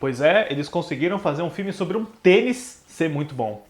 Pois é, eles conseguiram fazer um filme sobre um tênis ser muito bom.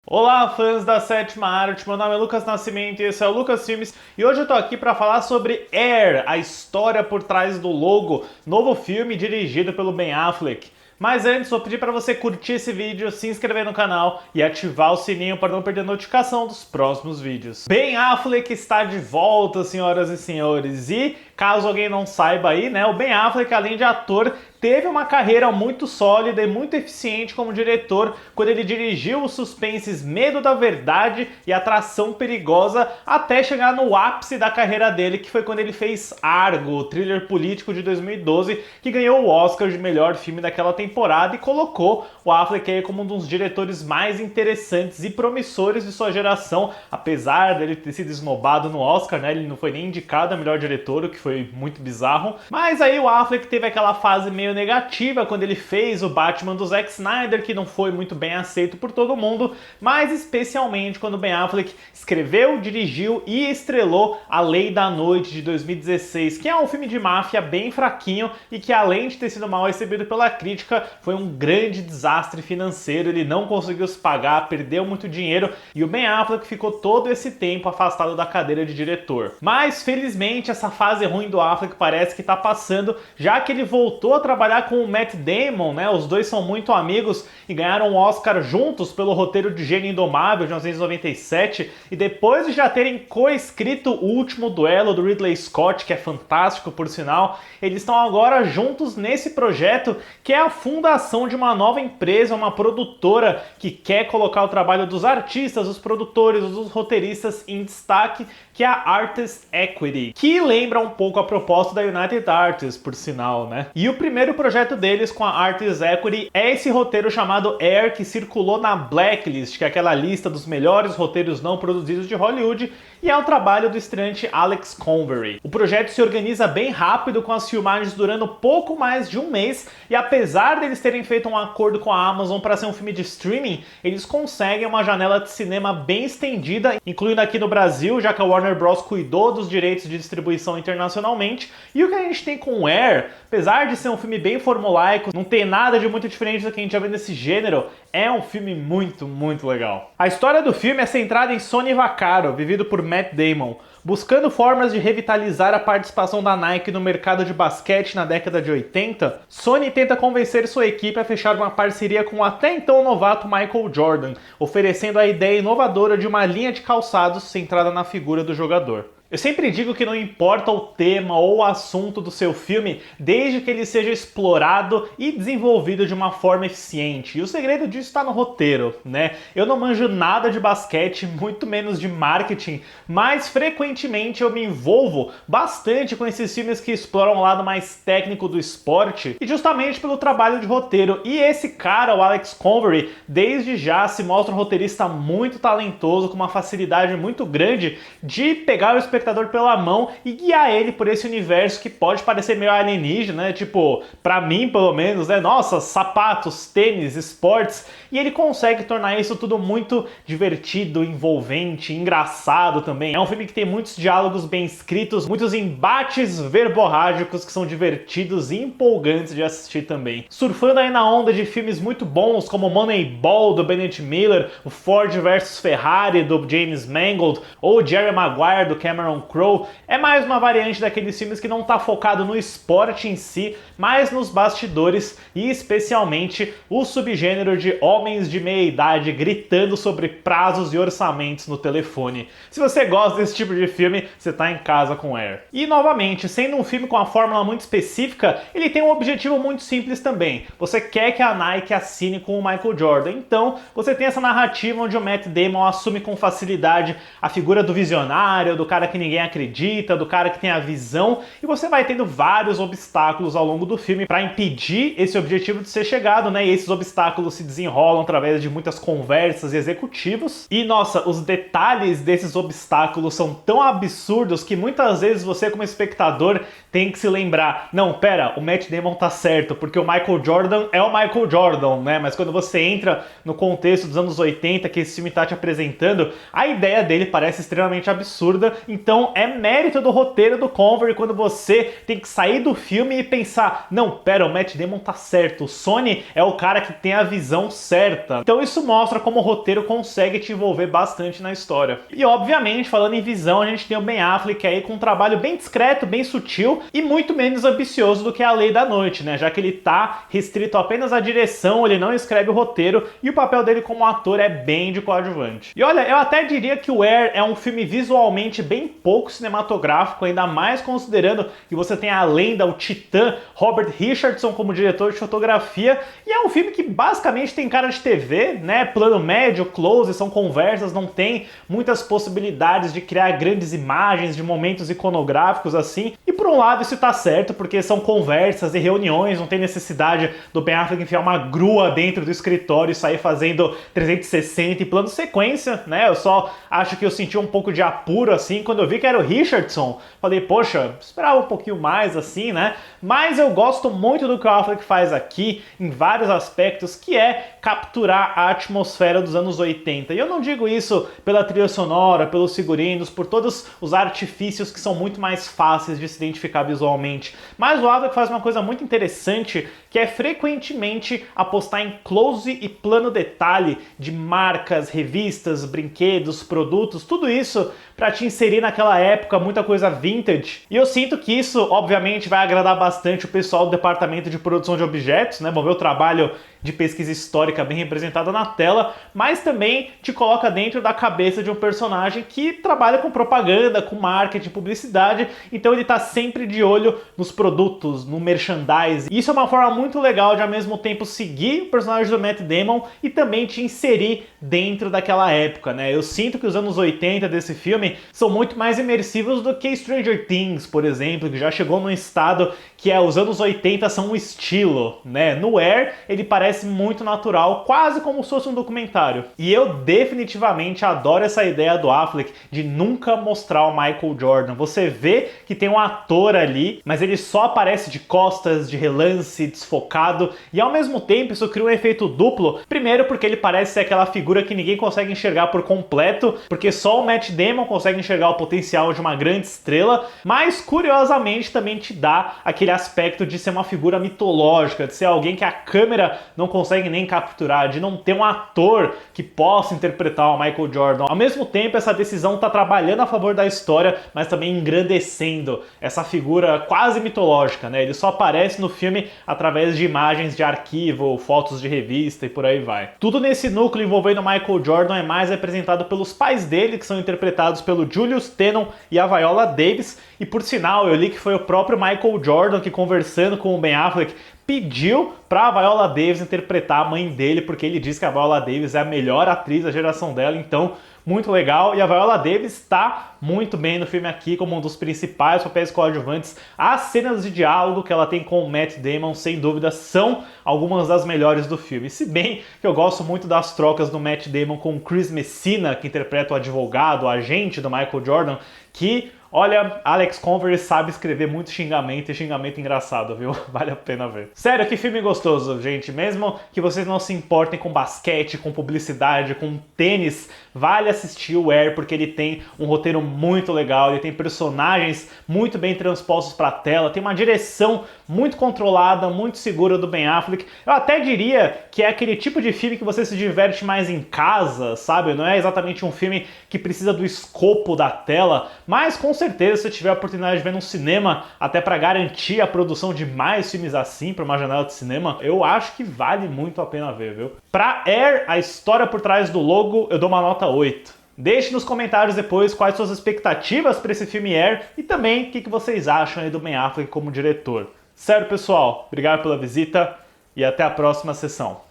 Olá, fãs da Sétima Arte, meu nome é Lucas Nascimento e esse é o Lucas Filmes e hoje eu tô aqui para falar sobre Air, a história por trás do logo, novo filme dirigido pelo Ben Affleck. Mas antes, vou pedir para você curtir esse vídeo, se inscrever no canal e ativar o sininho para não perder a notificação dos próximos vídeos. Ben Affleck está de volta, senhoras e senhores, e caso alguém não saiba aí, né, o Ben Affleck, além de ator, teve uma carreira muito sólida e muito eficiente como diretor quando ele dirigiu os suspenses Medo da Verdade e Atração Perigosa até chegar no ápice da carreira dele, que foi quando ele fez Argo, o thriller político de 2012, que ganhou o Oscar de melhor filme daquela temporada e colocou o Affleck aí como um dos diretores mais interessantes e promissores de sua geração, apesar dele ter sido esnobado no Oscar, né? Ele não foi nem indicado a melhor diretor, o que foi muito bizarro. Mas aí o Affleck teve aquela fase meio negativa quando ele fez o Batman do Zack Snyder, que não foi muito bem aceito por todo mundo, mas especialmente quando Ben Affleck escreveu, dirigiu e estrelou A Lei da Noite de 2016, que é um filme de máfia bem fraquinho e que, além de ter sido mal recebido pela crítica, foi um grande desastre financeiro. Ele não conseguiu se pagar, perdeu muito dinheiro e o Ben Affleck ficou todo esse tempo afastado da cadeira de diretor. Mas felizmente essa fase ruim do Affleck parece que tá passando, já que ele voltou a trabalhar com o Matt Damon, né? Os dois são muito amigos e ganharam um Oscar juntos pelo roteiro de Gênio Indomável de 1997, e depois de já terem co-escrito O Último Duelo do Ridley Scott, que é fantástico por sinal, eles estão agora juntos nesse projeto que é a fundação de uma nova empresa, uma produtora que quer colocar o trabalho dos artistas, dos produtores, dos roteiristas em destaque, que é a Artist Equity, que lembra um pouco a proposta da United Artists, por sinal, né? E o primeiro projeto deles com a Artist Equity é esse roteiro chamado Air, que circulou na Blacklist, que é aquela lista dos melhores roteiros não produzidos de Hollywood, e é o trabalho do estreante Alex Convery. O projeto se organiza bem rápido, com as filmagens durando pouco mais de um mês, e apesar deles terem feito um acordo com a Amazon para ser um filme de streaming, eles conseguem uma janela de cinema bem estendida, incluindo aqui no Brasil, já que a Warner Bros. Cuidou dos direitos de distribuição internacionalmente. E o que a gente tem com Air, apesar de ser um filme bem formulaico, não tem nada de muito diferente do que a gente já vê nesse gênero, é um filme muito, muito legal. A história do filme é centrada em Sonny Vaccaro, vivido por Matt Damon. Buscando formas de revitalizar a participação da Nike no mercado de basquete na década de 80, Sonny tenta convencer sua equipe a fechar uma parceria com o até então novato Michael Jordan, oferecendo a ideia inovadora de uma linha de calçados centrada na figura do jogador. Eu sempre digo que não importa o tema ou o assunto do seu filme, desde que ele seja explorado e desenvolvido de uma forma eficiente. E o segredo disso está no roteiro, né? Eu não manjo nada de basquete, muito menos de marketing, mas frequentemente eu me envolvo bastante com esses filmes que exploram o lado mais técnico do esporte, e justamente pelo trabalho de roteiro. E esse cara, o Alex Convery, desde já se mostra um roteirista muito talentoso, com uma facilidade muito grande de pegar o espectador pela mão e guiar ele por esse universo que pode parecer meio alienígena, né? Tipo, pra mim pelo menos, né? Nossa, sapatos, tênis, esportes, e ele consegue tornar isso tudo muito divertido, envolvente, engraçado também. É um filme que tem muitos diálogos bem escritos, muitos embates verborrágicos que são divertidos e empolgantes de assistir também. Surfando aí na onda de filmes muito bons como Moneyball, do Bennett Miller, o Ford vs Ferrari, do James Mangold, ou Jerry Maguire, do Cameron Crowe, é mais uma variante daqueles filmes que não está focado no esporte em si, mas nos bastidores e especialmente o subgênero de homens de meia idade gritando sobre prazos e orçamentos no telefone. Se você gosta desse tipo de filme, você está em casa com Air. E novamente, sendo um filme com uma fórmula muito específica, ele tem um objetivo muito simples também. Você quer que a Nike assine com o Michael Jordan, então você tem essa narrativa onde o Matt Damon assume com facilidade a figura do visionário, do cara que ninguém acredita, do cara que tem a visão, e você vai tendo vários obstáculos ao longo do filme para impedir esse objetivo de ser chegado, né? E esses obstáculos se desenvolvem desenrolam através de muitas conversas e executivos. E nossa, os detalhes desses obstáculos são tão absurdos que muitas vezes você, como espectador, tem que se lembrar, não, pera, o Matt Damon tá certo, porque o Michael Jordan é o Michael Jordan, né? Mas quando você entra no contexto dos anos 80 que esse filme tá te apresentando, a ideia dele parece extremamente absurda. Então é mérito do roteiro do Convery quando você tem que sair do filme e pensar, não, pera, o Matt Damon tá certo, o Sony é o cara que tem a visão certa. Então isso mostra como o roteiro consegue te envolver bastante na história. E obviamente, falando em visão, a gente tem o Ben Affleck aí com um trabalho bem discreto, bem sutil e muito menos ambicioso do que A Lei da Noite, né? Já que ele tá restrito apenas à direção, ele não escreve o roteiro e o papel dele como ator é bem de coadjuvante. E olha, eu até diria que o Air é um filme visualmente bem pouco cinematográfico, ainda mais considerando que você tem a lenda, o titã Robert Richardson como diretor de fotografia, e é um filme que basicamente tem cara de TV, né? Plano médio, close, são conversas, não tem muitas possibilidades de criar grandes imagens, de momentos iconográficos assim. E por um lado isso tá certo, porque são conversas e reuniões, não tem necessidade do Ben Affleck enfiar uma grua dentro do escritório e sair fazendo 360 e plano sequência, né? Eu só acho que eu senti um pouco de apuro assim, quando eu vi que era o Richardson, falei, poxa, esperava um pouquinho mais assim, né? Mas eu gosto muito do que o Affleck faz aqui, em vários aspectos, que é capturar a atmosfera dos anos 80. E eu não digo isso pela trilha sonora, pelos figurinos, por todos os artifícios que são muito mais fáceis de se identificar visualmente. Mas o Affleck faz uma coisa muito interessante, que é frequentemente apostar em close e plano detalhe de marcas, revistas, brinquedos, produtos, tudo isso para te inserir naquela época, muita coisa vintage. E eu sinto que isso, obviamente, vai agradar bastante o pessoal do departamento de produção de objetos, né? Vão ver o trabalho de pesquisa histórica bem representada na tela, mas também te coloca dentro da cabeça de um personagem que trabalha com propaganda, com marketing, publicidade, então ele tá sempre de olho nos produtos, no merchandise. E isso é uma forma muito legal de ao mesmo tempo seguir o personagem do Matt Damon e também te inserir dentro daquela época, né? Eu sinto que os anos 80 desse filme são muito mais imersivos do que Stranger Things, por exemplo, que já chegou num estado que os anos 80 são um estilo, né? No Air, ele parece muito natural, quase como se fosse um documentário. E eu definitivamente adoro essa ideia do Affleck de nunca mostrar o Michael Jordan. Você vê que tem um ator ali, mas ele só aparece de costas, de relance, desfocado, e ao mesmo tempo isso cria um efeito duplo. Primeiro porque ele parece ser aquela figura que ninguém consegue enxergar por completo, porque só o Matt Damon consegue enxergar o potencial de uma grande estrela, mas curiosamente também te dá aquele aspecto de ser uma figura mitológica, de ser alguém que a câmera não consegue nem capturar, de não ter um ator que possa interpretar o Michael Jordan. Ao mesmo tempo, essa decisão está trabalhando a favor da história, mas também engrandecendo essa figura quase mitológica, né? Ele só aparece no filme através de imagens de arquivo, fotos de revista e por aí vai. Tudo nesse núcleo envolvendo o Michael Jordan é mais representado pelos pais dele, que são interpretados pelo Julius Tennon e a Viola Davis, e por sinal, eu li que foi o próprio Michael Jordan que, conversando com o Ben Affleck, pediu para a Viola Davis interpretar a mãe dele, porque ele diz que a Viola Davis é a melhor atriz da geração dela, então muito legal. E a Viola Davis está muito bem no filme aqui, como um dos principais papéis coadjuvantes. As cenas de diálogo que ela tem com o Matt Damon, sem dúvida, são algumas das melhores do filme. Se bem que eu gosto muito das trocas do Matt Damon com o Chris Messina, que interpreta o advogado, o agente do Michael Jordan, que... olha, Alex Convery sabe escrever muito xingamento e xingamento engraçado, viu? Vale a pena ver. Sério, que filme gostoso, gente. Mesmo que vocês não se importem com basquete, com publicidade, com tênis, vale assistir o Air, porque ele tem um roteiro muito legal, ele tem personagens muito bem transpostos para a tela, tem uma direção muito controlada, muito segura do Ben Affleck. Eu até diria que é aquele tipo de filme que você se diverte mais em casa, sabe? Não é exatamente um filme que precisa do escopo da tela, mas com certeza, se tiver a oportunidade de ver num cinema, até para garantir a produção de mais filmes assim para uma janela de cinema, eu acho que vale muito a pena ver, viu? Pra Air, a história por trás do logo, eu dou uma nota 8. Deixe nos comentários depois quais suas expectativas para esse filme Air e também o que vocês acham aí do Ben Affleck como diretor. Sério, pessoal, obrigado pela visita e até a próxima sessão.